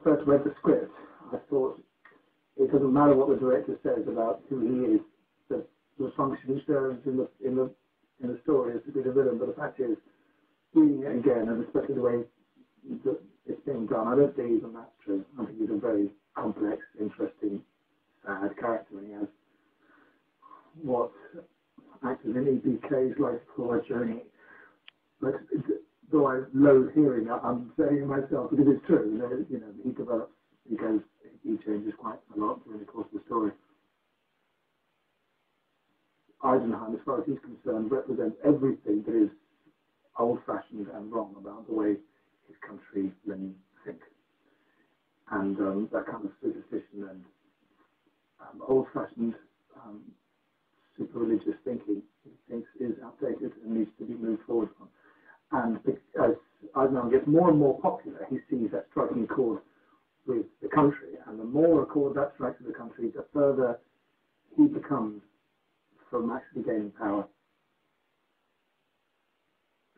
first read the script, I thought it doesn't matter what the director says about who he is, the function he serves in the story is to be the villain. But the fact is, reading it again, and especially the way that it's being done, I don't think even that's true. I think he's a very complex, interesting, sad character, and he has what actors in EBK's like to call a journey. But though I loathe hearing it, I'm saying it myself because it's true. You know, he develops, he changes quite a lot during the course of the story. Eisenheim, as far as he's concerned, represents everything that is old-fashioned and wrong about the way his countrymen think. And that kind of superstition and old-fashioned super-religious thinking, he thinks is outdated and needs to be moved forward from. And as Eisenhower gets more and more popular, he sees that striking a chord with the country. And the more a chord that strikes with the country, the further he becomes from actually gaining power.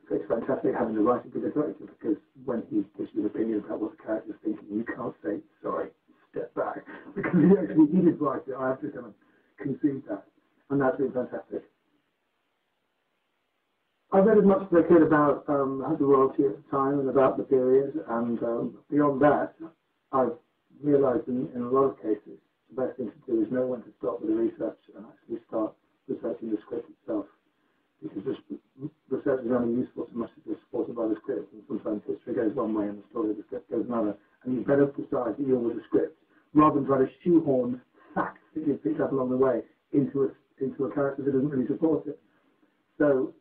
So it's fantastic having the writing with the director, because when he gives you an opinion about what the character's thinking, you can't say, sorry, step back, because he did write it. I have to kind of concede that. And that's been fantastic. I read as much as I could about the royalty at the time and about the period, and beyond that, I've realised in a lot of cases, the best thing to do is know when to stop with the research and actually start researching the script itself. Because this research is only useful so much as it's supported by the script, and sometimes history goes one way and the story of the script goes another, and you better decide that you're with the script, rather than try to shoehorn facts that you've picked up along the way into a character that doesn't really support it. So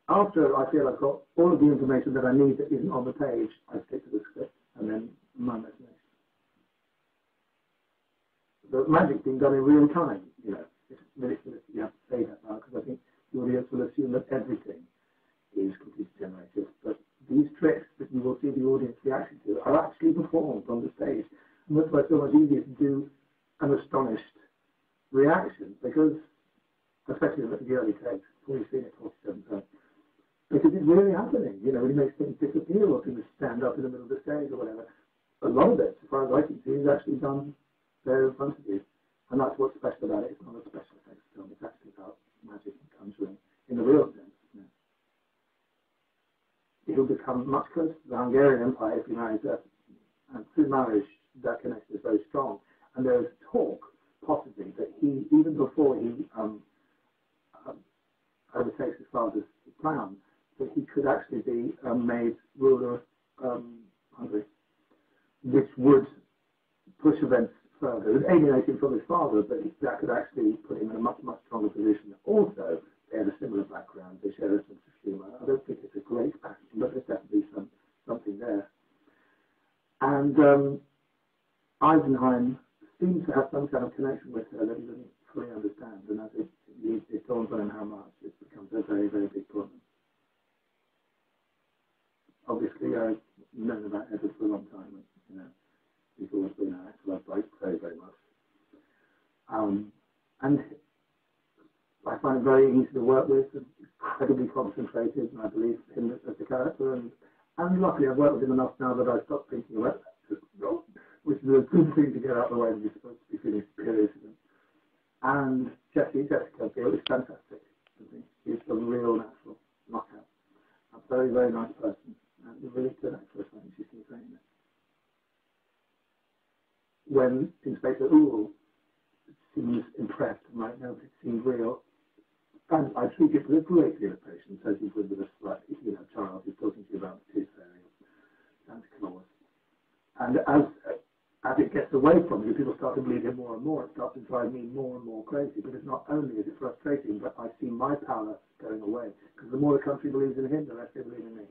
after I feel I've got all of the information that I need that isn't on the page, I stick to the script and then my imagination. The magic being done in real time, you know, it's ridiculous that you have to say that now, because I think the audience will assume that everything is computer generated. But these tricks that you will see the audience reaction to are actually performed on the stage. And that's why it's so much easier to do an astonished reaction, because, especially in the early takes, we've seen it 47 times, because it's really happening. You know, when he makes things disappear or things stand up in the middle of the stage or whatever. A lot of it, as far as I can see, is actually done there in front of you. And that's what's special about it. It's not a special effects film. It's actually about magic and conjuring in the real sense. You know. He'll become much closer to the Hungarian Empire if he marries her. And through marriage, that connection is very strong. And there's talk, possibly, that he, even before he overtakes his father's crown, that he could actually be made ruler of Hungary, which would push events further. It would alienate him from his father, but that could actually put him in a much, much stronger position. Also, they have a similar background. They share a sense of humour. I don't think it's a great passion, but there's definitely something there. And Eisenheim seems to have some kind of connection with her that he doesn't fully understand, and as it dawns on him how much, it becomes a very, very big problem. Obviously, I've known about Edward for a long time, and, you know, he's always been an actor I've liked very, very much. And I find him very easy to work with, and incredibly concentrated, and I believe him as a character. And luckily, I've worked with him enough now that I stopped thinking about that, which is a good thing to get out of the way when you're supposed to be feeling superior to them. And Jessica Biel is fantastic. She's a real natural knockout. A very, very nice person. And a really good actress. I think she seems great in it. When Inspector Uhl seems impressed and might know that it seems real, and I treat it with a great deal of patience, as you would with a slightly, you know, child who's talking to you about the tooth fairy or Santa Claus. And as it gets away from you, people start to believe him more and more. It starts to drive me more and more crazy, because not only is it frustrating, but I see my power going away. Because the more the country believes in him, the less they believe in me.